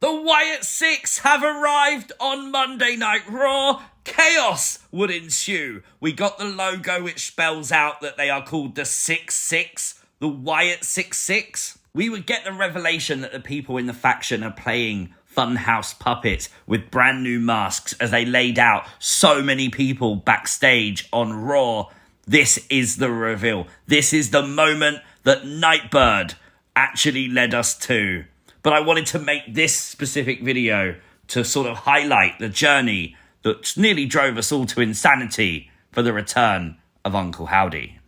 The Wyatt SICK6 have arrived on Monday Night Raw. Chaos would ensue. We got the logo which spells out that they are called the 6-6, the Wyatt SICK6. We would get the revelation that the people in the faction are playing funhouse puppets with brand new masks as they laid out so many people backstage on Raw. This is the reveal. This is the moment that Nightbird actually led us to. But I wanted to make this specific video to sort of highlight the journey that nearly drove us all to insanity for the return of Uncle Howdy.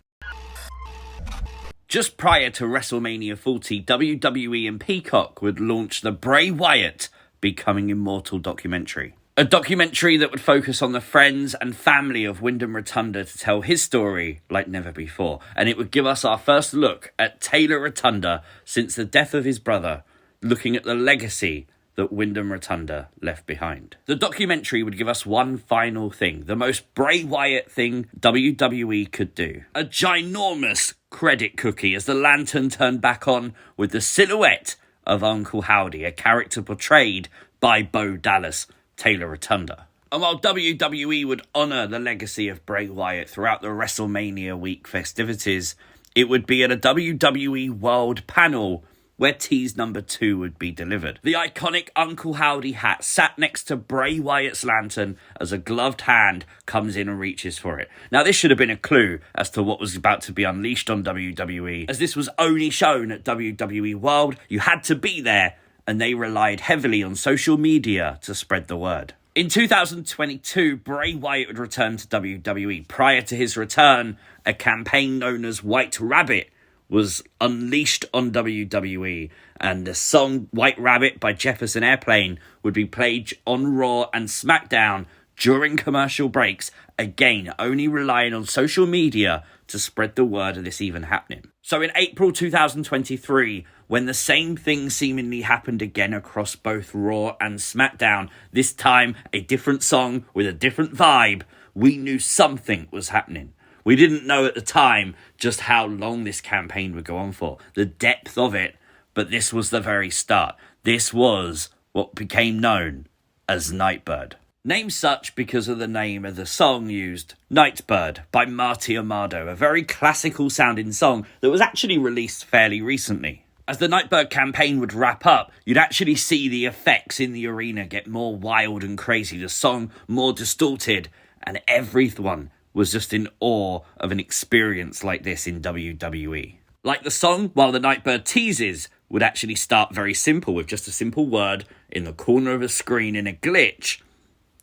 Just prior to WrestleMania 40, WWE and Peacock would launch the Bray Wyatt Becoming Immortal documentary. A documentary that would focus on the friends and family of Wyndham Rotunda to tell his story like never before. And it would give us our first look at Taylor Rotunda since the death of his brother, looking at the legacy that Wyndham Rotunda left behind. The documentary would give us one final thing, the most Bray Wyatt thing WWE could do. A ginormous credit cookie as the lantern turned back on with the silhouette of Uncle Howdy, a character portrayed by Bo Dallas, Taylor Rotunda. And while WWE would honour the legacy of Bray Wyatt throughout the WrestleMania week festivities, it would be at a WWE World panel where tease number 2 would be delivered. The iconic Uncle Howdy hat sat next to Bray Wyatt's lantern as a gloved hand comes in and reaches for it. Now, this should have been a clue as to what was about to be unleashed on WWE, as this was only shown at WWE World. You had to be there, and they relied heavily on social media to spread the word. In 2022, Bray Wyatt would return to WWE. Prior to his return, a campaign known as White Rabbit was unleashed on WWE, and the song White Rabbit by Jefferson Airplane would be played on Raw and SmackDown during commercial breaks, again only relying on social media to spread the word of this even happening. So in April 2023, when the same thing seemingly happened again across both Raw and SmackDown, this time a different song with a different vibe, we knew something was happening. We didn't know at the time just how long this campaign would go on for, the depth of it, but this was the very start. This was what became known as Nightbird. Named such because of the name of the song used, Nightbird by Marty Amado, a very classical sounding song that was actually released fairly recently. As the Nightbird campaign would wrap up, you'd actually see the effects in the arena get more wild and crazy, the song more distorted, and everyone was just in awe of an experience like this in WWE. Like the song, while the Nightbird teases would actually start very simple with just a simple word in the corner of a screen in a glitch,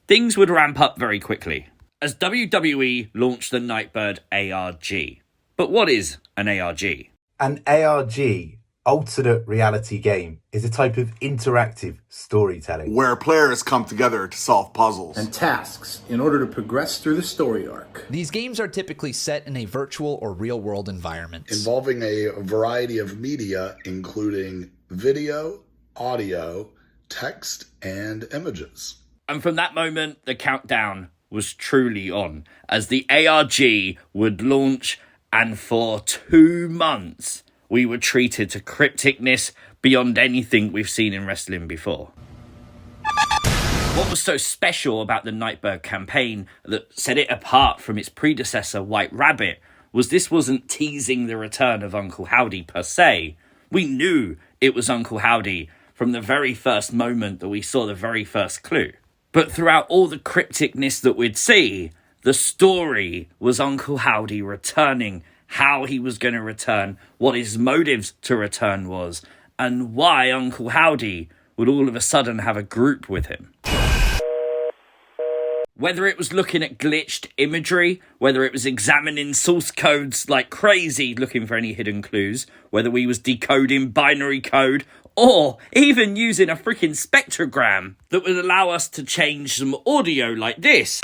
things would ramp up very quickly as WWE launched the Nightbird ARG. But what is an ARG? An ARG, alternate reality game, is a type of interactive storytelling where players come together to solve puzzles and tasks in order to progress through the story arc. These games are typically set in a virtual or real-world environment, involving a variety of media, including video, audio, text, and images. And from that moment, the countdown was truly on, as the ARG would launch, and for 2 months, we were treated to crypticness beyond anything we've seen in wrestling before. What was so special about the Nightbird campaign that set it apart from its predecessor, White Rabbit, was this wasn't teasing the return of Uncle Howdy per se. We knew it was Uncle Howdy from the very first moment that we saw the very first clue. But throughout all the crypticness that we'd see, the story was Uncle Howdy returning, how he was going to return, what his motives to return was, and why Uncle Howdy would all of a sudden have a group with him. Whether it was looking at glitched imagery, whether it was examining source codes like crazy looking for any hidden clues, whether we was decoding binary code, or even using a freaking spectrogram that would allow us to change some audio like this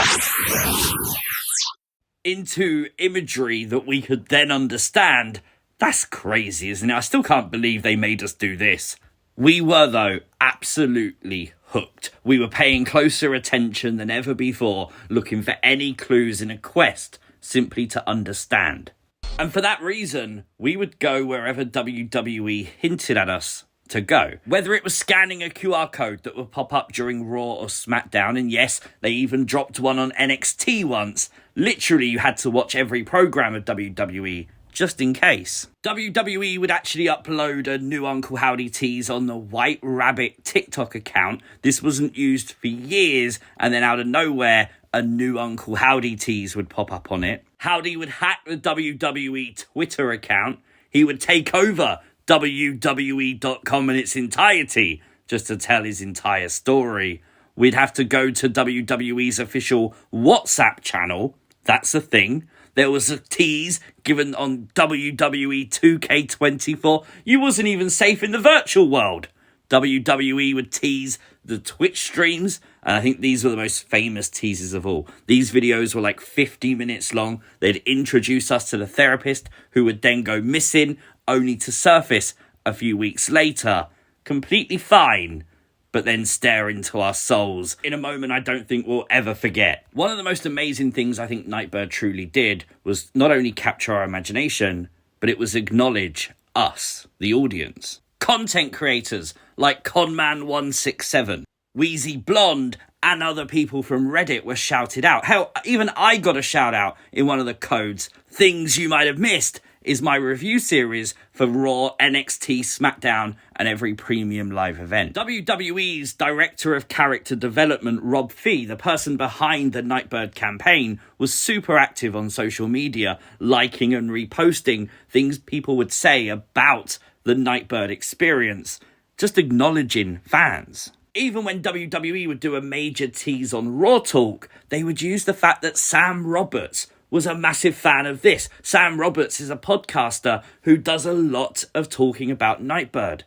into imagery that we could then understand. That's crazy, isn't it? I still can't believe they made us do this. We were, though, absolutely hooked. We were paying closer attention than ever before, looking for any clues in a quest simply to understand. And for that reason, we would go wherever WWE hinted at us to go. Whether it was scanning a QR code that would pop up during Raw or SmackDown, and yes, they even dropped one on NXT once. Literally, you had to watch every program of WWE just in case. WWE would actually upload a new Uncle Howdy tease on the White Rabbit TikTok account. This wasn't used for years, and then out of nowhere, a new Uncle Howdy tease would pop up on it. Howdy would hack the WWE Twitter account. He would take over WWE.com in its entirety just to tell his entire story. We'd have to go to WWE's official WhatsApp channel. That's a thing. There was a tease given on WWE 2K24. You wasn't even safe in the virtual world. WWE would tease the Twitch streams, and I think these were the most famous teases of all. These videos were like 50 minutes long. They'd introduce us to the therapist, who would then go missing, only to surface a few weeks later, completely fine, but then stare into our souls in a moment I don't think we'll ever forget. One of the most amazing things I think Nightbird truly did was not only capture our imagination, but it was acknowledge us, the audience. Content creators like Conman167, Wheezy Blonde, and other people from Reddit were shouted out. Hell, even I got a shout out in one of the codes. Things You Might Have Missed is my review series for Raw, NXT, SmackDown, and every premium live event. WWE's Director of Character Development, Rob Fee, the person behind the Nightbird campaign, was super active on social media, liking and reposting things people would say about the Nightbird experience, just acknowledging fans. Even when WWE would do a major tease on Raw Talk, they would use the fact that Sam Roberts was a massive fan of this. Sam Roberts is a podcaster who does a lot of talking about Nightbird,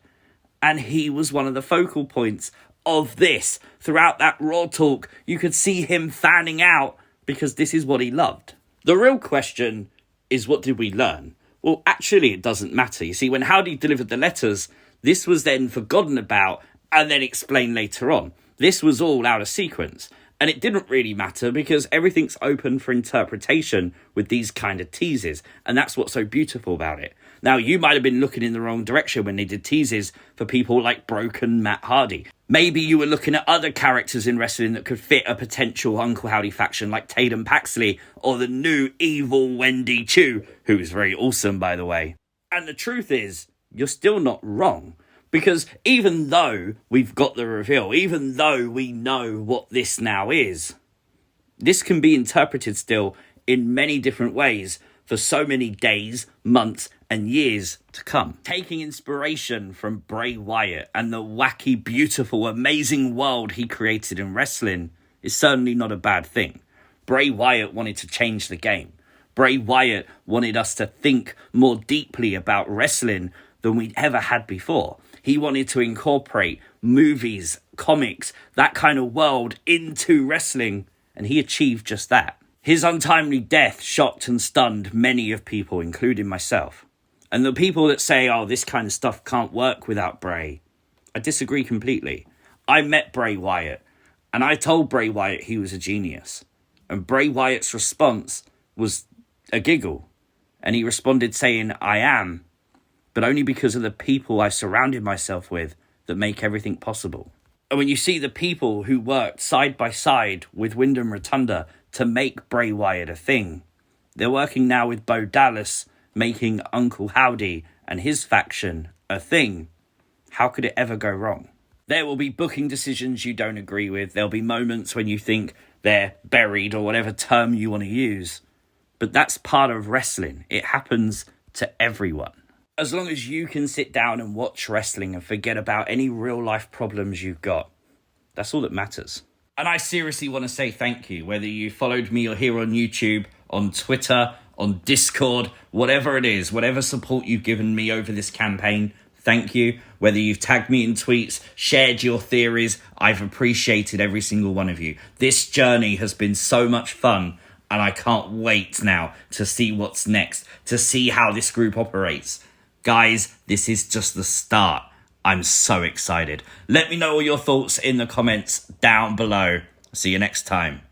and he was one of the focal points of this. Throughout that Raw Talk, you could see him fanning out because this is what he loved. The real question is, what did we learn? Well, actually, it doesn't matter. You see, when Howdy delivered the letters, this was then forgotten about and then explained later on. This was all out of sequence. And it didn't really matter because everything's open for interpretation with these kind of teases. And that's what's so beautiful about it. Now, you might have been looking in the wrong direction when they did teases for people like Broken Matt Hardy. Maybe you were looking at other characters in wrestling that could fit a potential Uncle Howdy faction like Tatum Paxley or the new evil Wendy Chu, who's very awesome, by the way. And the truth is, you're still not wrong. Because even though we've got the reveal, even though we know what this now is, this can be interpreted still in many different ways for so many days, months, and years to come. Taking inspiration from Bray Wyatt and the wacky, beautiful, amazing world he created in wrestling is certainly not a bad thing. Bray Wyatt wanted to change the game. Bray Wyatt wanted us to think more deeply about wrestling than we'd ever had before. He wanted to incorporate movies, comics, that kind of world into wrestling, and he achieved just that. His untimely death shocked and stunned many of people, including myself. And the people that say, oh, this kind of stuff can't work without Bray, I disagree completely. I met Bray Wyatt, and I told Bray Wyatt he was a genius. And Bray Wyatt's response was a giggle, and he responded saying, I am, but only because of the people I surrounded myself with that make everything possible. And when you see the people who worked side by side with Wyndham Rotunda to make Bray Wyatt a thing, they're working now with Bo Dallas, making Uncle Howdy and his faction a thing. How could it ever go wrong? There will be booking decisions you don't agree with. There'll be moments when you think they're buried, or whatever term you want to use. But that's part of wrestling. It happens to everyone. As long as you can sit down and watch wrestling and forget about any real life problems you've got, that's all that matters. And I seriously want to say thank you, whether you followed me or here on YouTube, on Twitter, on Discord, whatever it is, whatever support you've given me over this campaign, thank you. Whether you've tagged me in tweets, shared your theories, I've appreciated every single one of you. This journey has been so much fun, and I can't wait now to see what's next, to see how this group operates. Guys, this is just the start. I'm so excited. Let me know all your thoughts in the comments down below. See you next time.